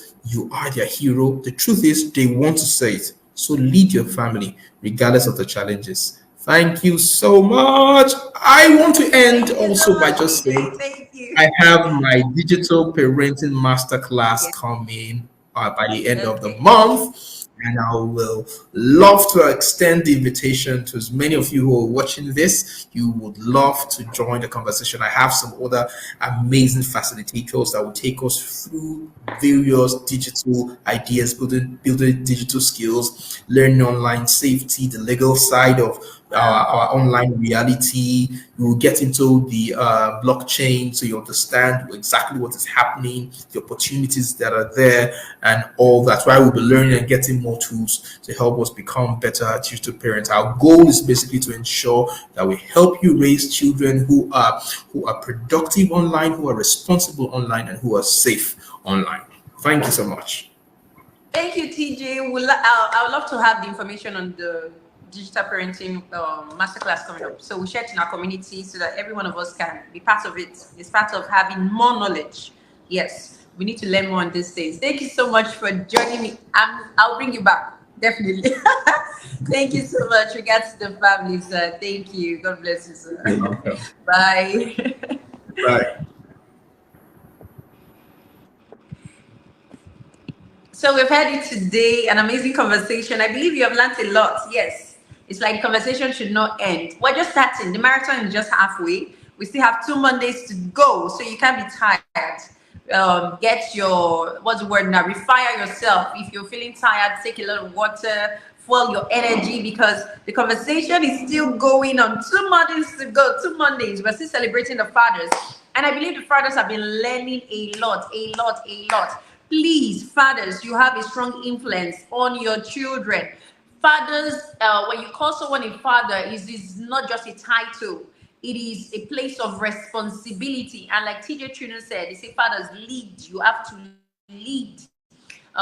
are their hero? The truth is they want to say it. So lead your family regardless of the challenges. Thank you so much. I want to end Thank you so also by much, just saying TJ. Thank you. I have my digital parenting masterclass Yeah. coming by the end of the Okay. month. And I will love to extend the invitation to as many of you who are watching this. You would love to join the conversation. I have some other amazing facilitators that will take us through various digital ideas, building digital skills, learning online safety, the legal side of our online reality. We will get into the blockchain so you understand exactly what is happening, the opportunities that are there, and all that. Why we'll be learning and getting more tools to help us become better digital parents. Our goal is basically to ensure that we help you raise children who are productive online, who are responsible online, and who are safe online. Thank you so much. Thank you, TJ. I would love to have the information on the digital parenting masterclass coming up. So we share it in our community so that every one of us can be part of it. It's part of having more knowledge. Yes, we need to learn more on these things. Thank you so much for joining me. I'll bring you back. Definitely. Thank you so much. Regards to the family, sir. Thank you. God bless you, You're sir. welcome. Bye. Bye. So we've had it today, an amazing conversation. I believe you have learned a lot. Yes, it's like the conversation should not end. We're just starting. The marathon is just halfway. We still have 2 Mondays to go, so you can't be tired. Get your, what's the word now? Refire yourself. If you're feeling tired, take a lot of water, fuel your energy, because the conversation is still going on. 2 Mondays to go. 2 Mondays. We're still celebrating the fathers, and I believe the fathers have been learning a lot, a lot, a lot. Please, fathers, you have a strong influence on your children. Fathers, when you call someone a father, is not just a title. It is a place of responsibility. And like TJ Chunu said, they say fathers lead. You have to lead.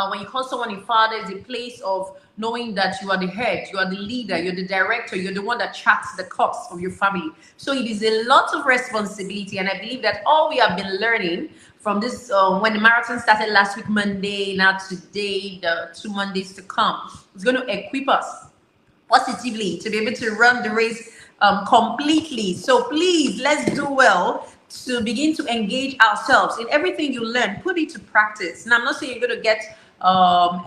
When you call someone a father, it's a place of knowing that you are the head, you are the leader, you're the director, you're the one that charts the course of your family. So it is a lot of responsibility, and I believe that all we have been learning from this, when the marathon started last week, Monday, now today, the 2 Mondays to come, is going to equip us positively to be able to run the race completely. So please, let's do well to begin to engage ourselves in everything you learn. Put it to practice. Now, I'm not saying you're going to get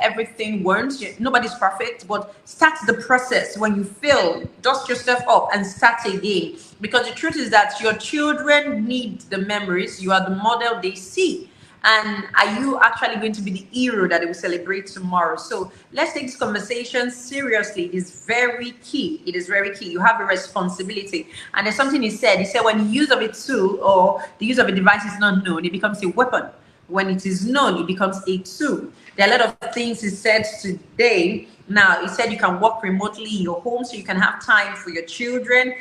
everything once. Nobody's perfect, but start the process. When you fail, dust yourself up and start again. Because the truth is that your children need the memories. You are the model they see. And are you actually going to be the hero that they will celebrate tomorrow? So let's take this conversation seriously. It is very key. It is very key. You have a responsibility. And there's something he said. He said when the use of a tool or the use of a device is not known, it becomes a weapon. When it is known, it becomes a tool. There are a lot of things he said today. Now, he said you can work remotely in your home so you can have time for your children.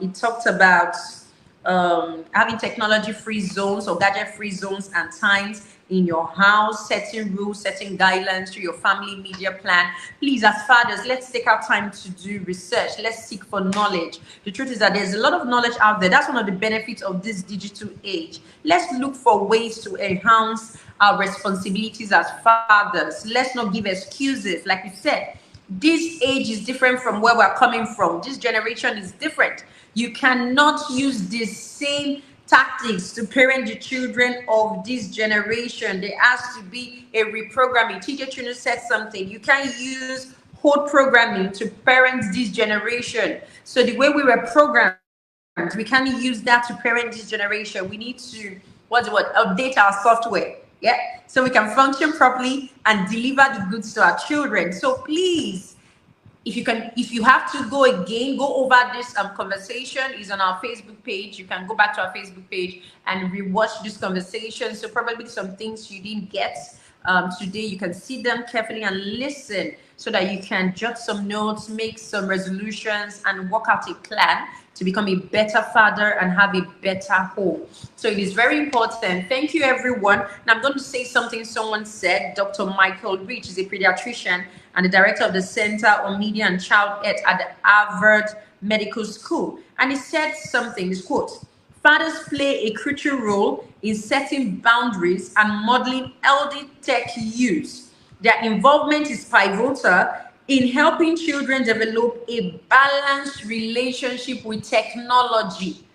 He talked about having technology-free zones or gadget-free zones and times in your house, setting rules, setting guidelines through your family media plan. Please, as fathers, let's take our time to do research. Let's seek for knowledge. The truth is that there's a lot of knowledge out there. That's one of the benefits of this digital age. Let's look for ways to enhance our responsibilities as fathers. Let's not give excuses. Like you said, this age is different from where we're coming from. This generation is different. You cannot use the same tactics to parent the children of this generation. There has to be a reprogramming. Teacher Chunu said something. You can't use whole programming to parent this generation. So the way we were programmed, we can't use that to parent this generation. We need to, what's the word, update our software. Yeah, so we can function properly and deliver the goods to our children. So please, if you have to go again, go over this conversation is on our Facebook page. You can go back to our Facebook page and rewatch this conversation. So probably some things you didn't get today, you can see them carefully and listen so that you can jot some notes, make some resolutions, and work out a plan to become a better father and have a better home. So it is very important. Thank you, everyone. Now I'm going to say something someone said. Dr. Michael Rich is a pediatrician and the director of the Center on Media and Child Health at the Harvard Medical School. And he said something, this quote, "Fathers play a crucial role in setting boundaries and modeling healthy tech use. Their involvement is pivotal in helping children develop a balanced relationship with technology."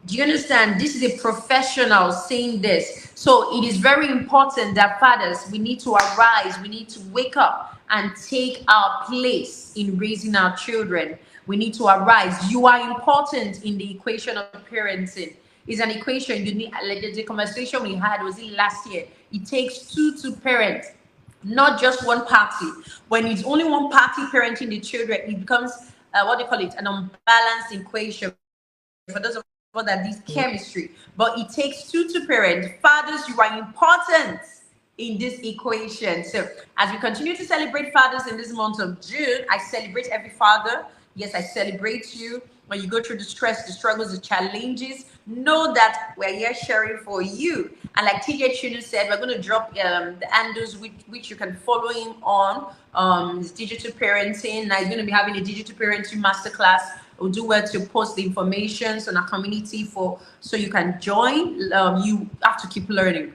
Do you understand? This is a professional saying this. So it is very important that fathers, we need to arise, we need to wake up and take our place in raising our children. We need to arise. You are important in the equation of parenting. It's an equation. You need, like the conversation we had, was it last year? It takes two to parent, not just one party. When it's only one party parenting the children, it becomes what they call it, an unbalanced equation. For those of us that this chemistry, but it takes two to parent. Fathers, you are important in this equation. So as we continue to celebrate fathers in this month of June, I celebrate every father. Yes, I celebrate you. When you go through the stress, the struggles, the challenges, know that we're here sharing for you. And like Teejay Chunu said, we're going to drop the handles which you can follow him on. Digital parenting. Now he's going to be having a digital parenting masterclass. We'll do well to post the information on our community for so you can join. You have to keep learning.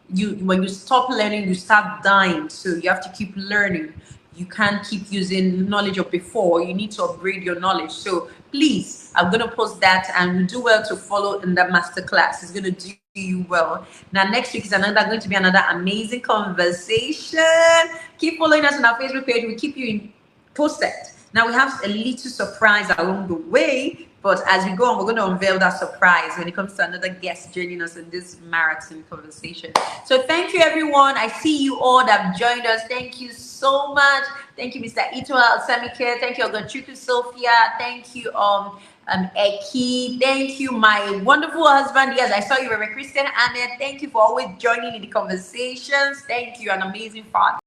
When you stop learning, you start dying. So you have to keep learning. You can't keep using knowledge of before. You need to upgrade your knowledge. So please, I'm going to post that, and you do well to follow in that masterclass. It's going to do you well. Now next week is going to be another amazing conversation. Keep following us on our Facebook page. We keep you posted. Now we have a little surprise along the way, but as we go on, we're going to unveil that surprise when it comes to another guest joining us in this marathon conversation. So thank you, everyone. I see you all that have joined us. Thank you so much. Thank you, Mr. Itoa Samike. Thank you, Ogachuku Sophia. Thank you, Eki. Thank you, my wonderful husband. Yes, I saw you, Reverend Christian Ahmed. Thank you for always joining in the conversations. Thank you, an amazing father.